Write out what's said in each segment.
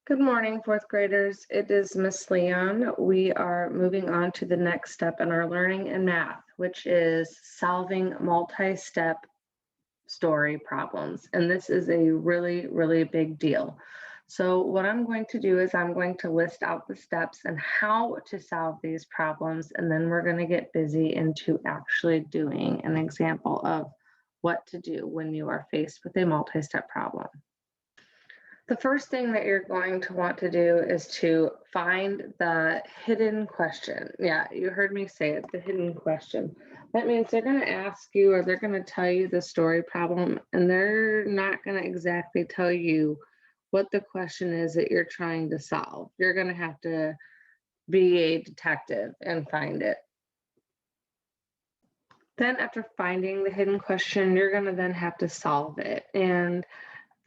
Good morning, fourth graders. It is Miss Leon. We are moving on to the next step in our learning in math, which is solving multi-step story problems. And this is a really, really big deal. So what I'm going to do is I'm going to list out the steps and how to solve these problems, and then we're going to get busy into actually doing an example of what to do when you are faced with a multi-step problem. The first thing that you're going to want to do is to find the hidden question. Yeah, you heard me say it, the hidden question. That means they're going to ask you or they're going to tell you the story problem, and they're not going to exactly tell you what the question is that you're trying to solve. You're going to have to be a detective and find it. Then after finding the hidden question, you're going to then have to solve it. And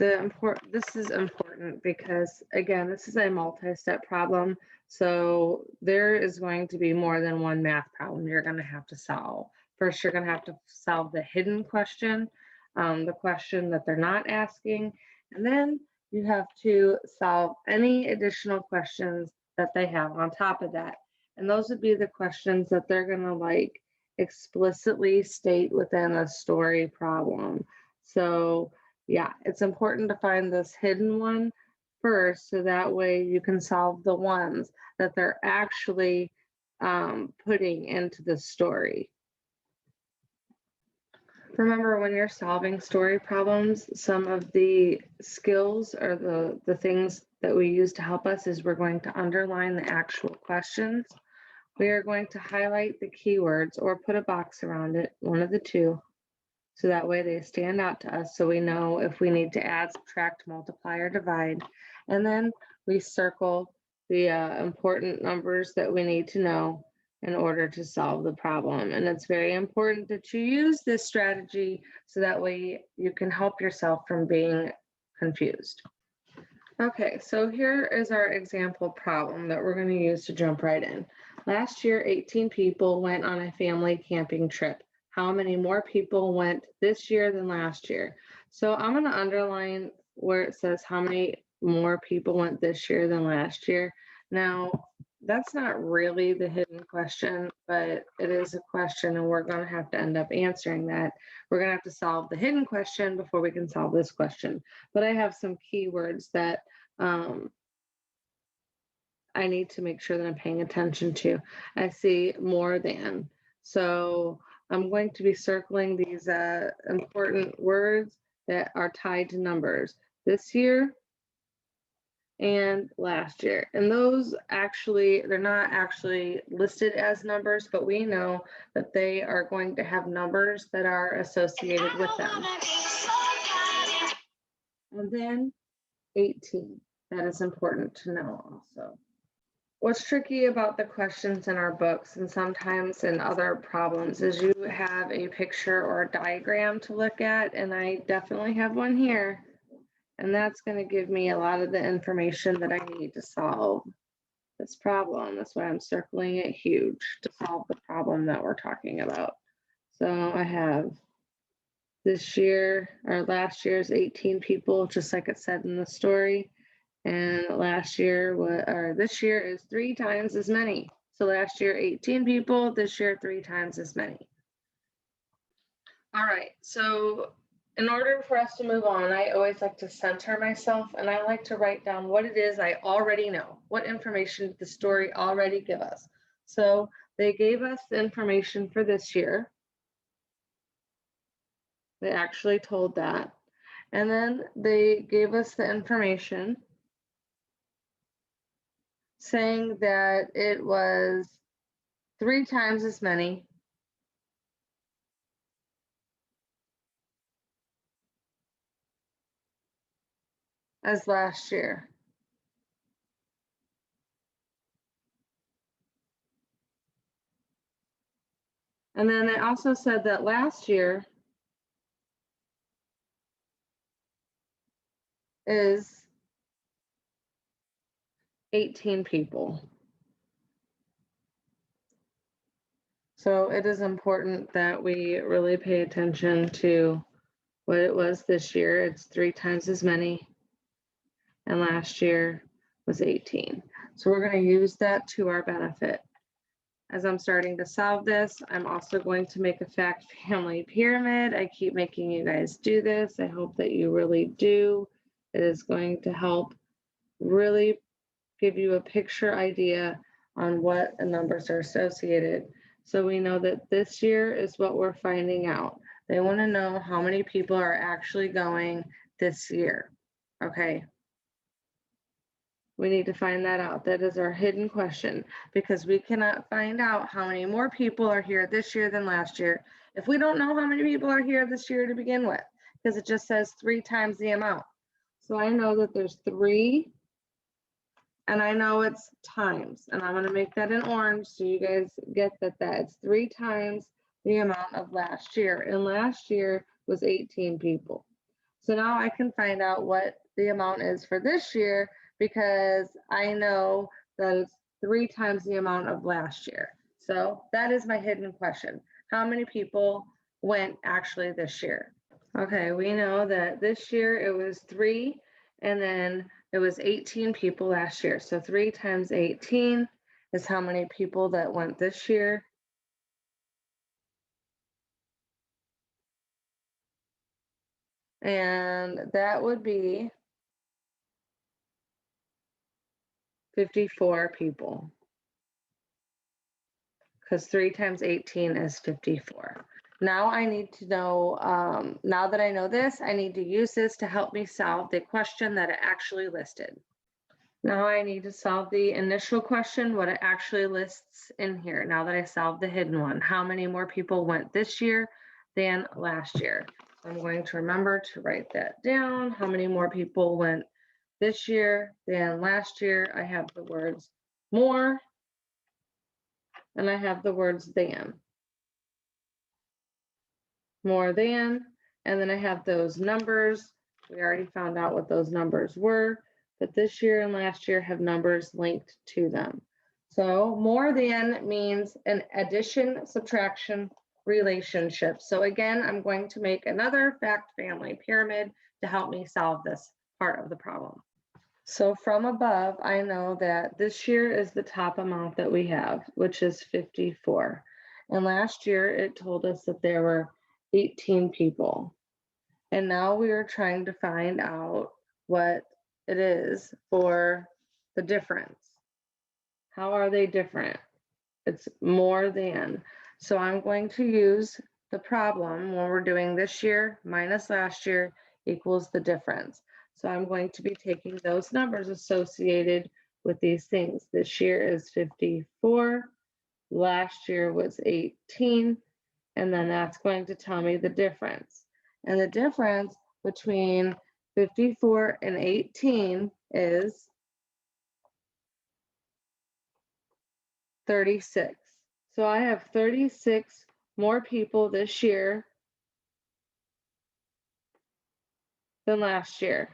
this is important because, again, this is a multi-step problem. So there is going to be more than one math problem you're going to have to solve. First, you're going to have to solve the hidden question, the question that they're not asking, and then you have to solve any additional questions that they have on top of that. And those would be the questions that they're going to explicitly state within a story problem. So yeah, it's important to find this hidden one first, so that way you can solve the ones that they're actually putting into the story. Remember, when you're solving story problems, some of the skills or the things that we use to help us is we're going to underline the actual questions. We are going to highlight the keywords or put a box around it, one of the two. So that way they stand out to us so we know if we need to add, subtract, multiply, or divide. And then we circle the important numbers that we need to know in order to solve the problem. And it's very important that you use this strategy so that way you can help yourself from being confused. Okay, so here is our example problem that we're going to use to jump right in. Last year, 18 people went on a family camping trip. How many more people went this year than last year? So I'm going to underline where it says how many more people went this year than last year. Now, that's not really the hidden question, but it is a question, and we're going to have to end up answering that. We're going to have to solve the hidden question before we can solve this question. But I have some keywords that I need to make sure that I'm paying attention to. I see more than. So I'm going to be circling these important words that are tied to numbers this year and last year. And those actually, they're not actually listed as numbers, but we know that they are going to have numbers that are associated with them. And then 18. That is important to know also. What's tricky about the questions in our books and sometimes in other problems is you have a picture or a diagram to look at, and I definitely have one here. And that's going to give me a lot of the information that I need to solve this problem. That's why I'm circling it huge, to solve the problem that we're talking about. So I have this year, or last year's 18 people, just like it said in the story. And last year, or this year is 3 times as many. So last year, 18 people, this year, 3 times as many. All right, so in order for us to move on, I always like to center myself, and I like to write down what it is I already know. What information did the story already give us? So they gave us the information for this year. They actually told that. And then they gave us the information saying that it was 3 times as many as last year. And then they also said that last year is 18 people. So it is important that we really pay attention to what it was this year. It's 3 times as many. And last year was 18. So we're going to use that to our benefit. As I'm starting to solve this, I'm also going to make a fact family pyramid. I keep making you guys do this. I hope that you really do. It is going to help really give you a picture idea on what the numbers are associated. So we know that this year is what we're finding out. They want to know how many people are actually going this year. Okay. We need to find that out. That is our hidden question, because we cannot find out how many more people are here this year than last year if we don't know how many people are here this year to begin with, because it just says 3 times the amount. So I know that there's 3, and I know it's times, and I'm going to make that in orange so you guys get that it's 3 times the amount of last year, and last year was 18 people. So now I can find out what the amount is for this year, because I know that it's 3 times the amount of last year. So that is my hidden question. How many people went actually this year? Okay, we know that this year it was 3, and then it was 18 people last year. So 3 times 18 is how many people that went this year. And that would be 54 people, because 3 times 18 is 54. Now I need to know, now that I know this, I need to use this to help me solve the question that it actually listed. Now I need to solve the initial question, what it actually lists in here. Now that I solved the hidden one, how many more people went this year than last year? I'm going to remember to write that down. How many more people went this year than last year? I have the words more, and I have the words than. More than, and then I have those numbers. We already found out what those numbers were, but this year and last year have numbers linked to them. So more than means an addition, subtraction relationship. So again, I'm going to make another fact family pyramid to help me solve this part of the problem. So from above, I know that this year is the top amount that we have, which is 54. And last year it told us that there were 18 people. And now we are trying to find out what it is for the difference. How are they different? It's more than. So I'm going to use the problem when we're doing this year minus last year equals the difference. So I'm going to be taking those numbers associated with these things. This year is 54. Last year was 18. And then that's going to tell me the difference. And the difference between 54 and 18 is 36. So I have 36 more people this year than last year.